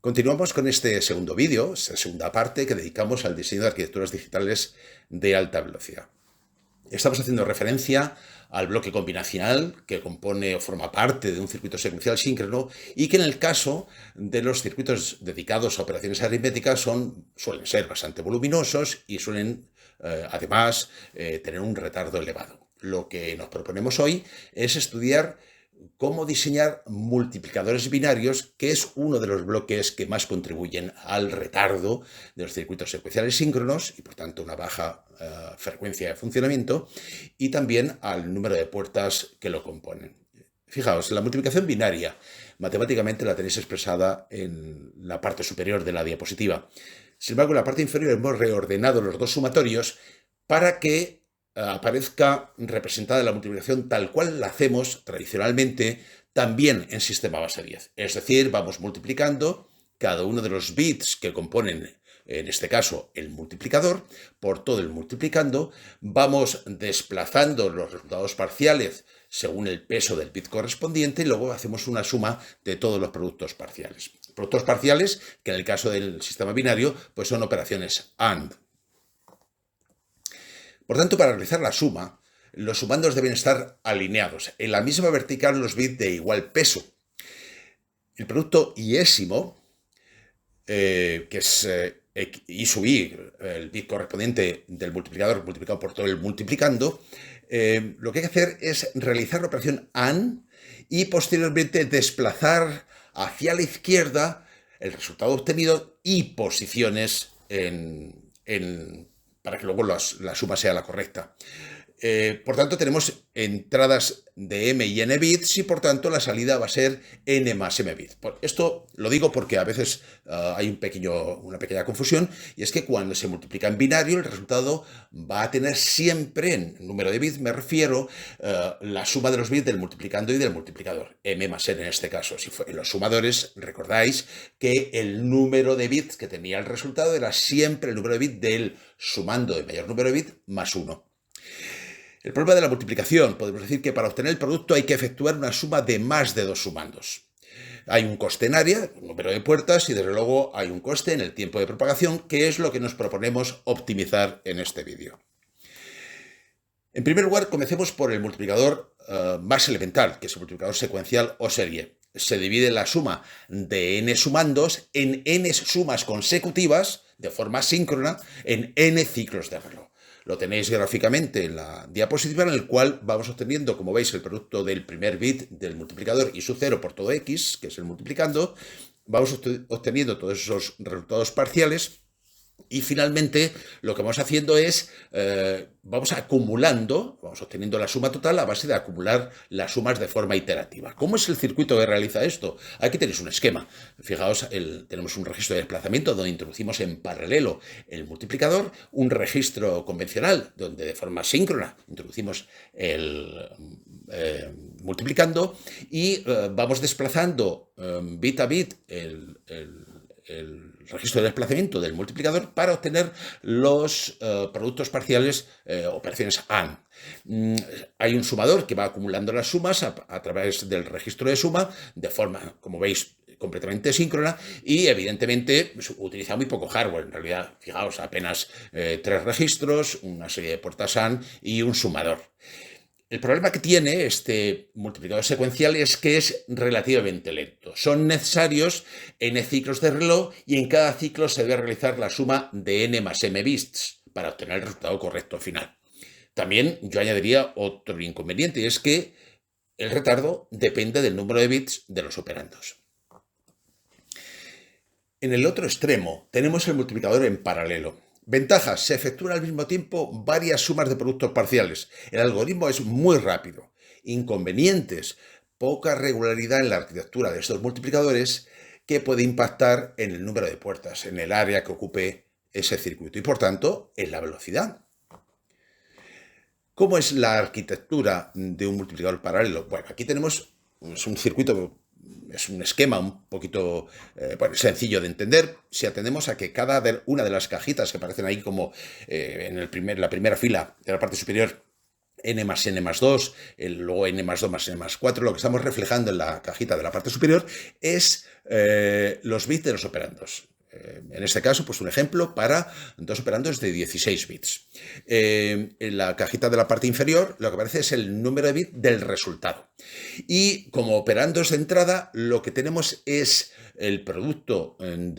Continuamos con este segundo vídeo, esta segunda parte que dedicamos al diseño de arquitecturas digitales de alta velocidad. Estamos haciendo referencia al bloque combinacional que compone o forma parte de un circuito secuencial síncrono y que en el caso de los circuitos dedicados a operaciones aritméticas suelen ser bastante voluminosos y suelen además tener un retardo elevado. Lo que nos proponemos hoy es estudiar cómo diseñar multiplicadores binarios, que es uno de los bloques que más contribuyen al retardo de los circuitos secuenciales síncronos y por tanto una baja frecuencia de funcionamiento, y también al número de puertas que lo componen. Fijaos, la multiplicación binaria matemáticamente la tenéis expresada en la parte superior de la diapositiva. Sin embargo, en la parte inferior hemos reordenado los dos sumatorios para que aparezca representada la multiplicación tal cual la hacemos tradicionalmente también en sistema base 10. Es decir, vamos multiplicando cada uno de los bits que componen, en este caso, el multiplicador, por todo el multiplicando, vamos desplazando los resultados parciales según el peso del bit correspondiente y luego hacemos una suma de todos los productos parciales. Productos parciales que en el caso del sistema binario pues son operaciones AND. Por tanto, para realizar la suma, los sumandos deben estar alineados en la misma vertical los bits de igual peso. El producto iésimo, que es I sub i, el bit correspondiente del multiplicador multiplicado por todo el multiplicando, lo que hay que hacer es realizar la operación AND y posteriormente desplazar hacia la izquierda el resultado obtenido y posiciones para que luego la suma sea la correcta. Por tanto, tenemos entradas de m y n bits y por tanto la salida va a ser n más m bits. Esto lo digo porque a veces hay una pequeña confusión, y es que cuando se multiplica en binario el resultado va a tener siempre, en número de bits me refiero, la suma de los bits del multiplicando y del multiplicador, m más n en este caso. En los sumadores recordáis que el número de bits que tenía el resultado era siempre el número de bits del sumando de mayor número de bits más 1. El problema de la multiplicación, podemos decir que para obtener el producto hay que efectuar una suma de más de dos sumandos. Hay un coste en área, un número de puertas, y desde luego hay un coste en el tiempo de propagación, que es lo que nos proponemos optimizar en este vídeo. En primer lugar, comencemos por el multiplicador más elemental, que es el multiplicador secuencial o serie. Se divide la suma de n sumandos en n sumas consecutivas, de forma síncrona, en n ciclos de reloj. Lo tenéis gráficamente en la diapositiva, en el cual vamos obteniendo, como veis, el producto del primer bit del multiplicador y su 0 por todo x, que es el multiplicando. Vamos obteniendo todos esos resultados parciales y finalmente lo que vamos haciendo es, vamos acumulando, vamos obteniendo la suma total a base de acumular las sumas de forma iterativa. ¿Cómo es el circuito que realiza esto? Aquí tenéis un esquema. Fijaos, tenemos un registro de desplazamiento donde introducimos en paralelo el multiplicador, un registro convencional donde de forma síncrona introducimos el multiplicando y vamos desplazando bit a bit el registro de desplazamiento del multiplicador para obtener los productos parciales, operaciones AND. Hay un sumador que va acumulando las sumas a través del registro de suma de forma, como veis, completamente síncrona, y evidentemente utiliza muy poco hardware. En realidad, fijaos, apenas 3 registros, una serie de puertas AND y un sumador. El problema que tiene este multiplicador secuencial es que es relativamente lento. Son necesarios n ciclos de reloj y en cada ciclo se debe realizar la suma de n más m bits para obtener el resultado correcto final. También yo añadiría otro inconveniente, y es que el retardo depende del número de bits de los operandos. En el otro extremo tenemos el multiplicador en paralelo. Ventajas: se efectúan al mismo tiempo varias sumas de productos parciales. El algoritmo es muy rápido. Inconvenientes: poca regularidad en la arquitectura de estos multiplicadores, que puede impactar en el número de puertas, en el área que ocupe ese circuito y por tanto en la velocidad. ¿Cómo es la arquitectura de un multiplicador paralelo? Bueno, aquí tenemos un circuito. Es un esquema un poquito sencillo de entender si atendemos a que cada una de las cajitas que aparecen ahí como en la primera fila de la parte superior n más n más 2, luego n más 2 más n más 4, lo que estamos reflejando en la cajita de la parte superior es los bits de los operandos. En este caso, pues un ejemplo para dos operandos de 16 bits. En la cajita de la parte inferior lo que aparece es el número de bits del resultado. Y como operandos de entrada, lo que tenemos es el producto en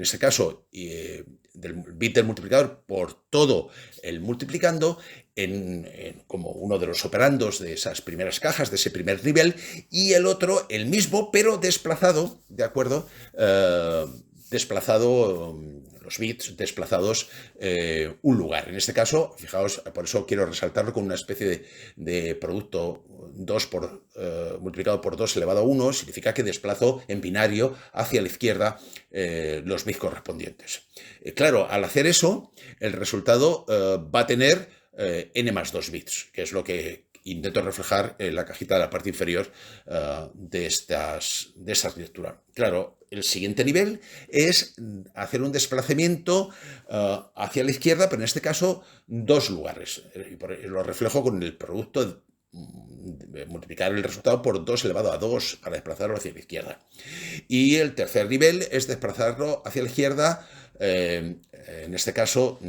este caso, del bit del multiplicador por todo el multiplicando como uno de los operandos de esas primeras cajas, de ese primer nivel, y el otro el mismo, pero desplazado, ¿de acuerdo? Los bits desplazados un lugar. En este caso, fijaos, por eso quiero resaltarlo con una especie de producto 2 multiplicado por 2 elevado a 1, significa que desplazo en binario hacia la izquierda los bits correspondientes. Claro, al hacer eso, el resultado va a tener n más 2 bits, que es lo que intento reflejar en la cajita de la parte inferior de esta arquitectura. Claro, el siguiente nivel es hacer un desplazamiento hacia la izquierda, pero en este caso 2 lugares. Lo reflejo con el producto de multiplicar el resultado por 2 elevado a 2 para desplazarlo hacia la izquierda. Y el tercer nivel es desplazarlo hacia la izquierda, en este caso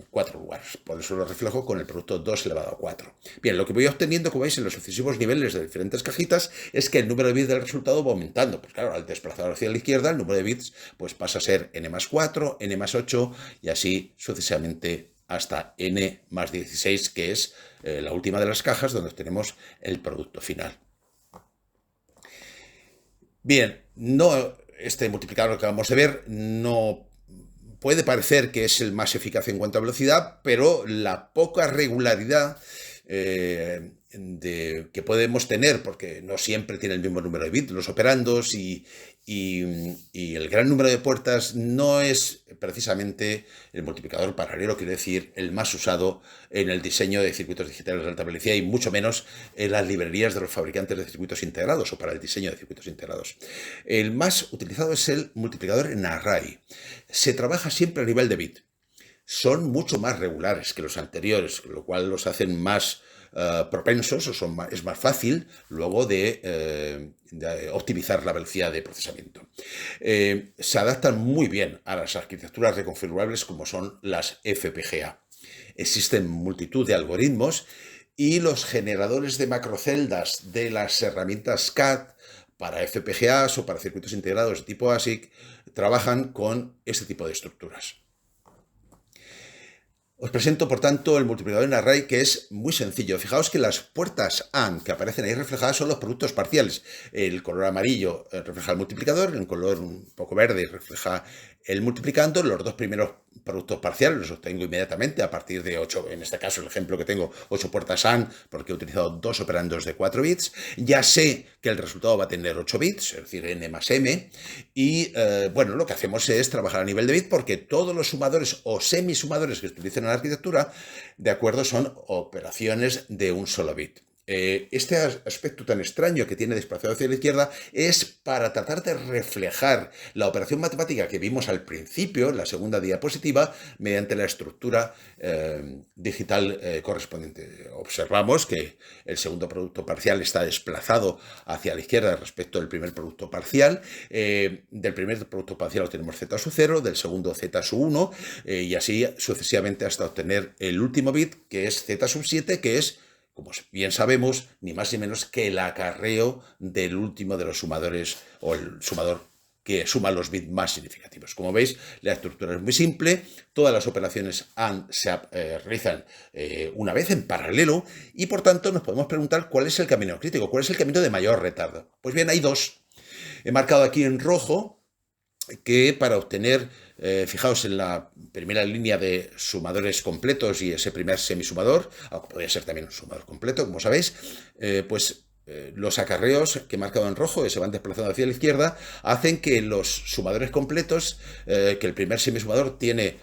4 lugares. Por eso lo reflejo con el producto 2 elevado a 4. Bien, lo que voy obteniendo, como veis, en los sucesivos niveles de diferentes cajitas es que el número de bits del resultado va aumentando. Pues claro, al desplazarlo hacia la izquierda, el número de bits pues pasa a ser n más 4, n más 8 y así sucesivamente hasta n más 16, que es la última de las cajas donde tenemos el producto final. Bien, este multiplicador que acabamos de ver no puede parecer que es el más eficaz en cuanto a velocidad, pero la poca regularidad que podemos tener, porque no siempre tiene el mismo número de bits los operandos y el gran número de puertas no es precisamente el multiplicador paralelo, quiere decir el más usado en el diseño de circuitos digitales de alta velocidad y mucho menos en las librerías de los fabricantes de circuitos integrados o para el diseño de circuitos integrados. El más utilizado es el multiplicador en array. Se trabaja siempre a nivel de bit. Son mucho más regulares que los anteriores, lo cual los hacen más propensos, es más fácil luego de optimizar la velocidad de procesamiento. Se adaptan muy bien a las arquitecturas reconfigurables como son las FPGA. Existen multitud de algoritmos y los generadores de macroceldas de las herramientas CAD para FPGAs o para circuitos integrados de tipo ASIC trabajan con este tipo de estructuras. Os presento, por tanto, el multiplicador en array, que es muy sencillo. Fijaos que las puertas AND que aparecen ahí reflejadas son los productos parciales. El color amarillo refleja el multiplicador, el color un poco verde refleja el multiplicando. Los dos primeros productos parciales los obtengo inmediatamente a partir de 8, en este caso el ejemplo que tengo, 8 puertas AND, porque he utilizado 2 operandos de 4 bits. Ya sé que el resultado va a tener 8 bits, es decir, n más m, y bueno, lo que hacemos es trabajar a nivel de bit porque todos los sumadores o semisumadores que se utilizan en la arquitectura, de acuerdo, son operaciones de un solo bit. Este aspecto tan extraño que tiene desplazado hacia la izquierda es para tratar de reflejar la operación matemática que vimos al principio, en la segunda diapositiva, mediante la estructura digital correspondiente. Observamos que el segundo producto parcial está desplazado hacia la izquierda respecto del primer producto parcial. Del primer producto parcial obtenemos z sub 0, del segundo z sub 1 y así sucesivamente hasta obtener el último bit, que es z sub 7, que es, como bien sabemos, ni más ni menos que el acarreo del último de los sumadores o el sumador que suma los bits más significativos. Como veis, la estructura es muy simple, todas las operaciones AND se realizan una vez en paralelo y por tanto nos podemos preguntar cuál es el camino crítico, cuál es el camino de mayor retardo. Pues bien, hay dos. He marcado aquí en rojo que para obtener, fijaos en la primera línea de sumadores completos y ese primer semisumador, aunque podría ser también un sumador completo, como sabéis, los acarreos que he marcado en rojo, que se van desplazando hacia la izquierda, hacen que los sumadores completos, que el primer semisumador tiene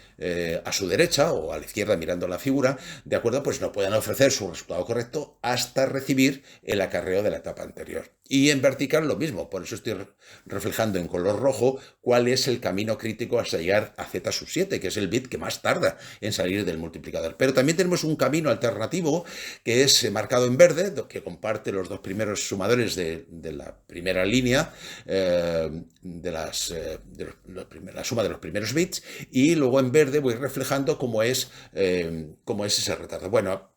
a su derecha o a la izquierda mirando la figura, ¿de acuerdo? Pues no puedan ofrecer su resultado correcto hasta recibir el acarreo de la etapa anterior. Y en vertical lo mismo, por eso estoy reflejando en color rojo cuál es el camino crítico hasta llegar a Z sub 7, que es el bit que más tarda en salir del multiplicador. Pero también tenemos un camino alternativo que es marcado en verde, que comparte los dos primeros sumadores de la primera línea, la suma de los primeros bits, y luego en verde voy reflejando cómo es ese retardo. Bueno,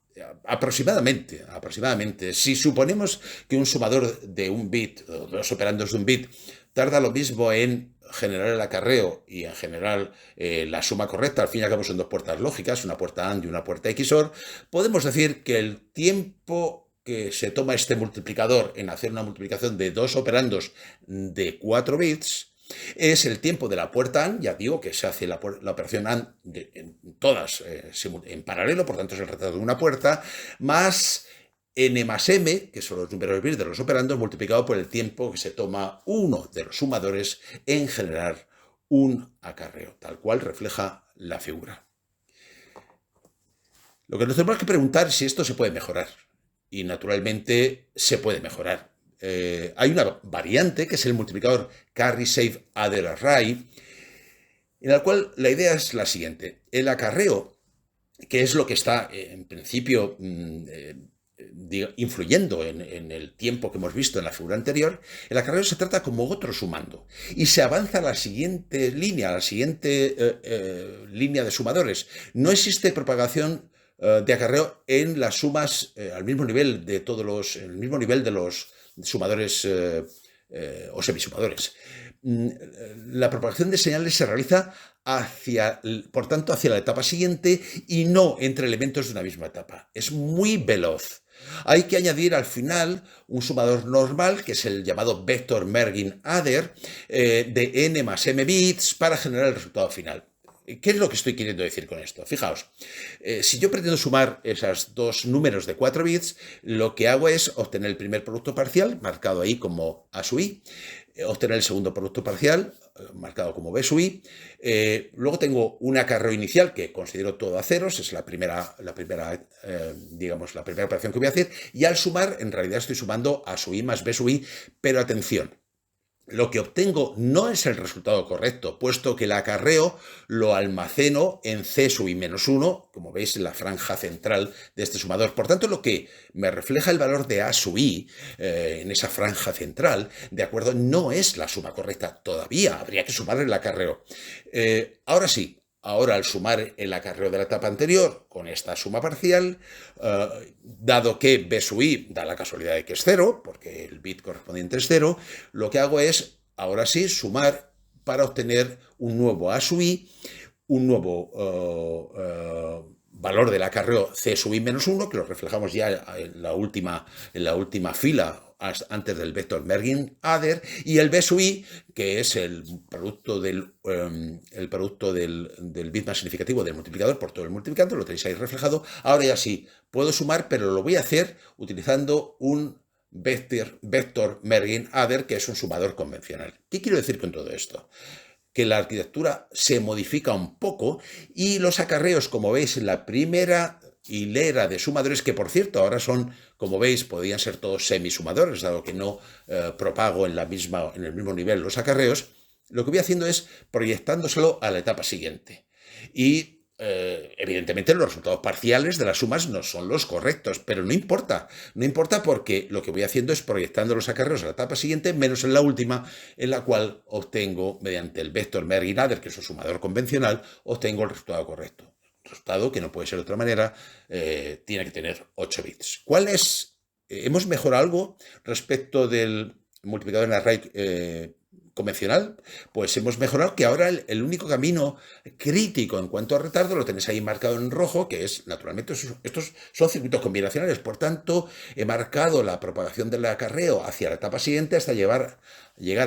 aproximadamente, si suponemos que un sumador de un bit, o dos operandos de un bit, tarda lo mismo en generar el acarreo y en generar la suma correcta, al fin y al cabo son dos puertas lógicas, una puerta AND y una puerta XOR, podemos decir que el tiempo que se toma este multiplicador en hacer una multiplicación de dos operandos de 4 bits es el tiempo de la puerta AND, ya digo que se hace la operación AND en todas en paralelo, por tanto es el retardo de una puerta, más n más m, que son los números bits de los operandos, multiplicado por el tiempo que se toma uno de los sumadores en generar un acarreo, tal cual refleja la figura. Lo que nos tenemos que preguntar es si esto se puede mejorar, y naturalmente se puede mejorar. Hay una variante que es el multiplicador Carry Save Adder Array, en la cual la idea es la siguiente: el acarreo, que es lo que está en principio influyendo en el tiempo que hemos visto en la figura anterior, el acarreo se trata como otro sumando y se avanza a la siguiente línea, línea de sumadores. No existe propagación de acarreo en las sumas al mismo nivel de el mismo nivel de los sumadores o semisumadores. La propagación de señales se realiza por tanto, hacia la etapa siguiente y no entre elementos de una misma etapa. Es muy veloz. Hay que añadir al final un sumador normal, que es el llamado Vector Merging Adder, de n más m bits para generar el resultado final. ¿Qué es lo que estoy queriendo decir con esto? Fijaos, si yo pretendo sumar esos dos números de 4 bits, lo que hago es obtener el primer producto parcial, marcado ahí como A sub i, obtener el segundo producto parcial, marcado como B sub i, luego tengo un acarreo inicial que considero todo a ceros, es la primera operación que voy a hacer, y al sumar, en realidad estoy sumando A sub i más B sub i, pero atención, lo que obtengo no es el resultado correcto, puesto que el acarreo lo almaceno en C sub i menos 1, como veis en la franja central de este sumador. Por tanto, lo que me refleja el valor de A sub i en esa franja central, de acuerdo, no es la suma correcta. Todavía habría que sumar el acarreo. Ahora sí. Ahora, al sumar el acarreo de la etapa anterior con esta suma parcial, dado que B sub i da la casualidad de que es 0, porque el bit correspondiente es 0, lo que hago es, ahora sí, sumar para obtener un nuevo A sub i, un nuevo valor del acarreo C sub i menos 1, que lo reflejamos ya en la última fila, antes del Vector Merging Adder, y el B sub i, que es el producto del bit más significativo del multiplicador por todo el multiplicador, lo tenéis ahí reflejado. Ahora ya sí, puedo sumar, pero lo voy a hacer utilizando un Vector Merging Adder, que es un sumador convencional. ¿Qué quiero decir con todo esto? Que la arquitectura se modifica un poco y los acarreos, como veis en la primera hilera de sumadores, que por cierto ahora son, como veis, podrían ser todos semisumadores, dado que no propago en el mismo nivel los acarreos, lo que voy haciendo es proyectándoselo a la etapa siguiente. Y evidentemente los resultados parciales de las sumas no son los correctos, pero no importa porque lo que voy haciendo es proyectando los acarreos a la etapa siguiente, menos en la última, en la cual obtengo, mediante el Vector Merging Adder, que es un sumador convencional, obtengo el resultado correcto. Resultado que no puede ser de otra manera, tiene que tener 8 bits. ¿Cuál es? ¿Hemos mejorado algo respecto del multiplicador en array convencional? Pues hemos mejorado que ahora el único camino crítico en cuanto a retardo lo tenéis ahí marcado en rojo, que es, naturalmente, estos son circuitos combinacionales. Por tanto, he marcado la propagación del acarreo hacia la etapa siguiente hasta llegar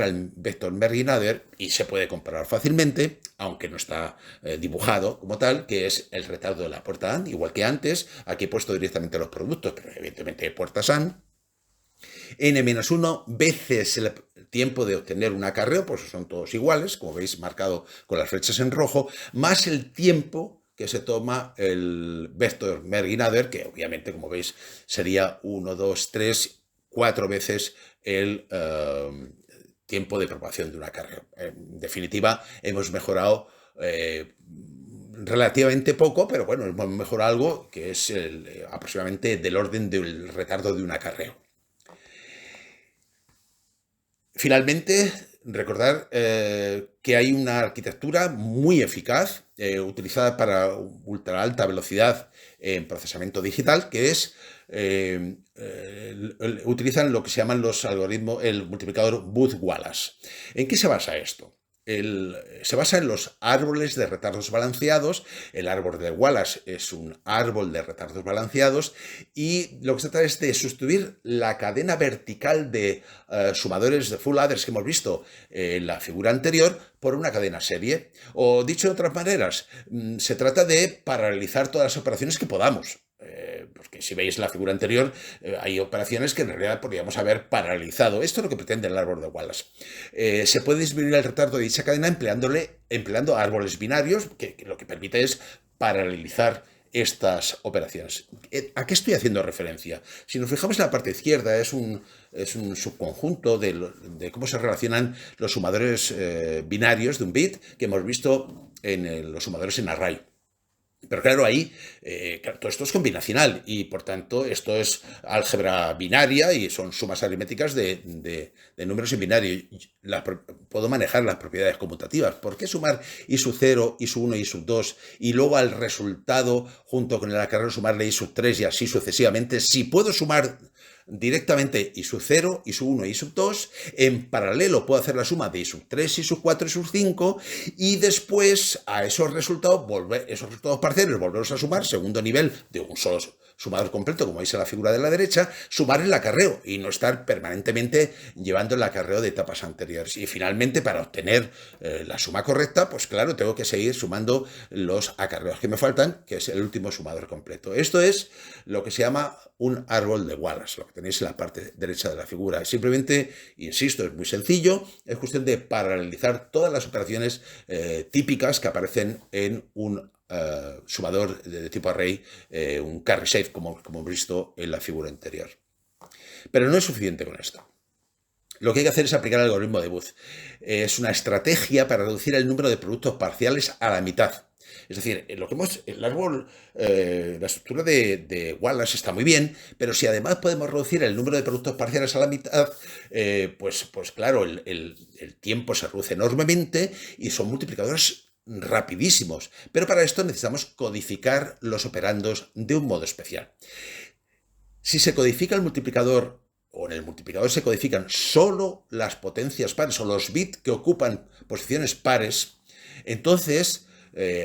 al Vector Merging Adder, y se puede comparar fácilmente, aunque no está dibujado como tal, que es el retardo de la puerta AND, igual que antes. Aquí he puesto directamente los productos, pero evidentemente hay puertas AND. N-1 veces tiempo de obtener un acarreo, pues son todos iguales, como veis marcado con las flechas en rojo, más el tiempo que se toma el vector Merge-Nader, que obviamente, como veis, sería 1, 2, 3, 4 veces el tiempo de propagación de un acarreo. En definitiva, hemos mejorado relativamente poco, pero bueno, hemos mejorado algo que es aproximadamente del orden del retardo de un acarreo. Finalmente, recordar que hay una arquitectura muy eficaz utilizada para ultra alta velocidad en procesamiento digital, que es utilizan lo que se llaman los algoritmos, el multiplicador Booth-Wallace. ¿En qué se basa esto? Se basa en los árboles de retardos balanceados. El árbol de Wallace es un árbol de retardos balanceados y lo que se trata es de sustituir la cadena vertical de sumadores de full adders que hemos visto en la figura anterior por una cadena serie. O dicho de otras maneras, se trata de paralelizar todas las operaciones que podamos. Porque si veis la figura anterior, hay operaciones que en realidad podríamos haber paralizado. Esto es lo que pretende el árbol de Wallace. Se puede disminuir el retardo de dicha cadena empleando árboles binarios, que lo que permite es paralelizar estas operaciones. ¿A qué estoy haciendo referencia? Si nos fijamos en la parte izquierda, es un subconjunto de cómo se relacionan los sumadores binarios de un bit que hemos visto en los sumadores en array. Pero claro, ahí todo esto es combinacional y por tanto esto es álgebra binaria y son sumas aritméticas de números en binario. Puedo manejar las propiedades conmutativas. ¿Por qué sumar i sub 0, i sub 1, i sub 2 y luego al resultado junto con el acarreo sumarle i sub 3 y así sucesivamente? Si puedo sumar directamente i sub 0, i sub 1, i sub 2, en paralelo puedo hacer la suma de i sub 3, i sub 4, i sub 5 y después a esos resultados parciales volverlos a sumar, segundo nivel de un solo sumador completo, como veis en la figura de la derecha, sumar el acarreo y no estar permanentemente llevando el acarreo de etapas anteriores. Y finalmente, para obtener la suma correcta, pues claro, tengo que seguir sumando los acarreos que me faltan, que es el último sumador completo. Esto es lo que se llama un árbol de Wallace, lo que tenéis en la parte derecha de la figura. Simplemente, insisto, es muy sencillo, es cuestión de paralelizar todas las operaciones típicas que aparecen en un sumador de tipo array, un carry save, como hemos visto en la figura anterior. Pero no es suficiente con esto. Lo que hay que hacer es aplicar el algoritmo de Booth. Es una estrategia para reducir el número de productos parciales a la mitad. Es decir, el árbol, la estructura de Wallace está muy bien, pero si además podemos reducir el número de productos parciales a la mitad, pues claro, el tiempo se reduce enormemente y son multiplicadores rapidísimos. Pero para esto necesitamos codificar los operandos de un modo especial. Si se codifica el multiplicador, o en el multiplicador se codifican solo las potencias pares o los bits que ocupan posiciones pares, entonces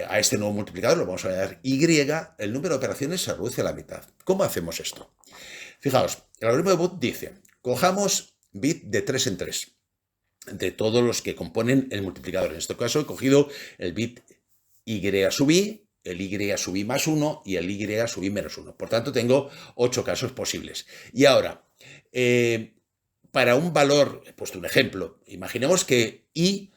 a este nuevo multiplicador lo vamos a llamar Y, el número de operaciones se reduce a la mitad. ¿Cómo hacemos esto? Fijaos, el algoritmo de Booth dice, cojamos bit de 3 en 3 de todos los que componen el multiplicador. En este caso he cogido el bit Y sub I, el Y sub I más 1 y el Y sub I menos 1. Por tanto, tengo 8 casos posibles. Y ahora, para un valor, he puesto un ejemplo, imaginemos que Y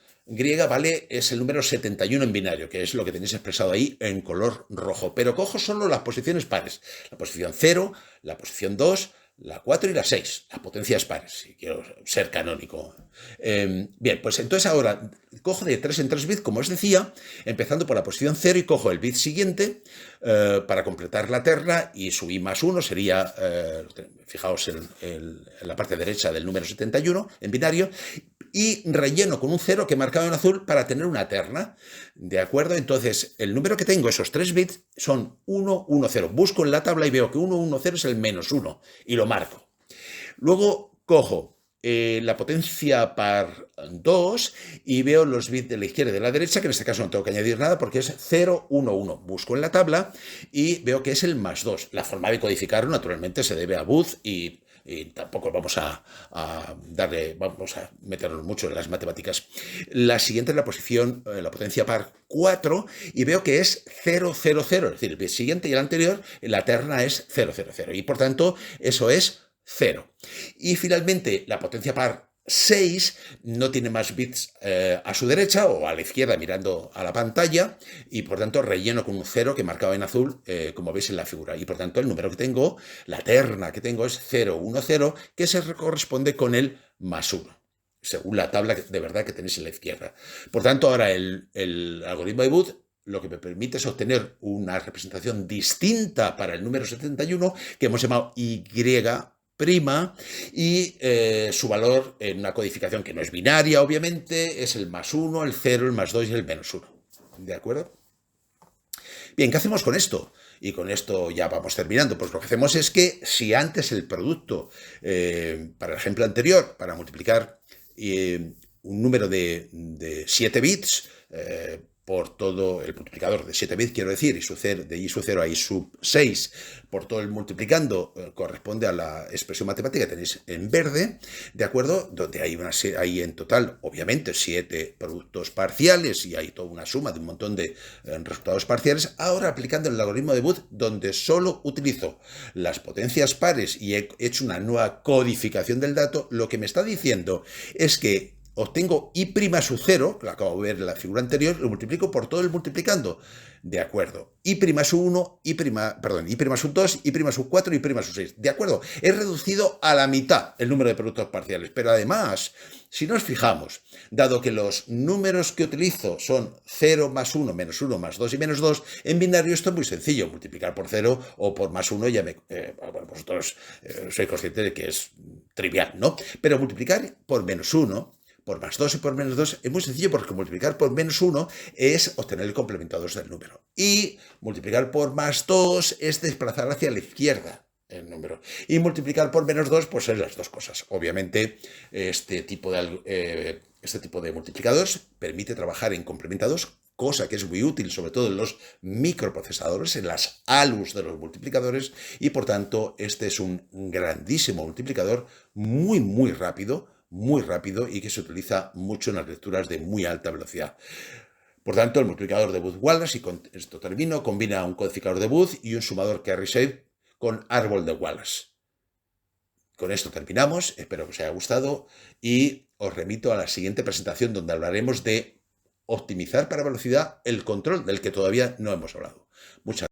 es el número 71 en binario, que es lo que tenéis expresado ahí en color rojo. Pero cojo solo las posiciones pares. La posición 0, la posición 2, la 4 y la 6, las potencias pares, si quiero ser canónico. Bien, pues entonces ahora cojo de 3 en 3 bits, como os decía, empezando por la posición 0 y cojo el bit siguiente para completar la terna y su I más 1 sería, fijaos en la parte derecha del número 71 en binario, y relleno con un 0 que he marcado en azul para tener una terna. ¿De acuerdo? Entonces, el número que tengo, esos 3 bits, son 1, 1, 0. Busco en la tabla y veo que 1, 1, 0 es el menos 1 y lo marco. Luego cojo la potencia par 2 y veo los bits de la izquierda y de la derecha, que en este caso no tengo que añadir nada porque es 0, 1, 1. Busco en la tabla y veo que es el más 2. La forma de codificarlo, naturalmente, se debe a Booth y tampoco vamos a meternos mucho en las matemáticas. La siguiente es la posición, la potencia par 4, y veo que es 0, 0, 0, es decir, el siguiente y el anterior, la terna es 0, 0, 0, y por tanto eso es 0. Y finalmente la potencia par 6 no tiene más bits a su derecha o a la izquierda mirando a la pantalla y por tanto relleno con un 0 que marcado en azul, como veis en la figura. Y por tanto el número que tengo, la terna que tengo es 010, que se corresponde con el +1, según la tabla de verdad que tenéis en la izquierda. Por tanto, ahora el algoritmo de Booth lo que me permite es obtener una representación distinta para el número 71 que hemos llamado Y', y su valor en una codificación que no es binaria, obviamente, es el +1, el 0, el +2 y el -1. ¿De acuerdo? Bien, ¿qué hacemos con esto? Y con esto ya vamos terminando. Pues lo que hacemos es que si antes el producto, para el ejemplo anterior, para multiplicar un número de 7 bits, por todo el multiplicador de 7 bits, quiero decir, de I sub 0 a I sub 6, por todo el multiplicando, corresponde a la expresión matemática que tenéis en verde, ¿de acuerdo? Donde hay en total, obviamente, 7 productos parciales y hay toda una suma de un montón de resultados parciales. Ahora, aplicando el algoritmo de Booth, donde solo utilizo las potencias pares y he hecho una nueva codificación del dato, lo que me está diciendo es que obtengo I' sub 0, que lo acabo de ver en la figura anterior, lo multiplico por todo el multiplicando. De acuerdo. I' sub 1, I' sub 2, I' sub 4, I' sub 6. De acuerdo. He reducido a la mitad el número de productos parciales. Pero además, si nos fijamos, dado que los números que utilizo son 0, +1, -1, +2 y -2, en binario esto es muy sencillo. Multiplicar por 0 o por +1 ya bueno, vosotros sois conscientes de que es trivial, ¿no? Pero multiplicar por -1, por +2 y por -2 es muy sencillo porque multiplicar por -1 es obtener el complemento a 2 del número. Y multiplicar por +2 es desplazar hacia la izquierda el número. Y multiplicar por -2 pues son las dos cosas. Obviamente este tipo de multiplicadores permite trabajar en complementados, cosa que es muy útil sobre todo en los microprocesadores, en las ALUs de los multiplicadores, y por tanto este es un grandísimo multiplicador muy rápido y que se utiliza mucho en las lecturas de muy alta velocidad. Por tanto, el multiplicador de Booth-Wallace, y con esto termino, combina un codificador de Booth y un sumador carry-shape con árbol de Wallace. Con esto terminamos, espero que os haya gustado y os remito a la siguiente presentación donde hablaremos de optimizar para velocidad el control del que todavía no hemos hablado. Muchas gracias.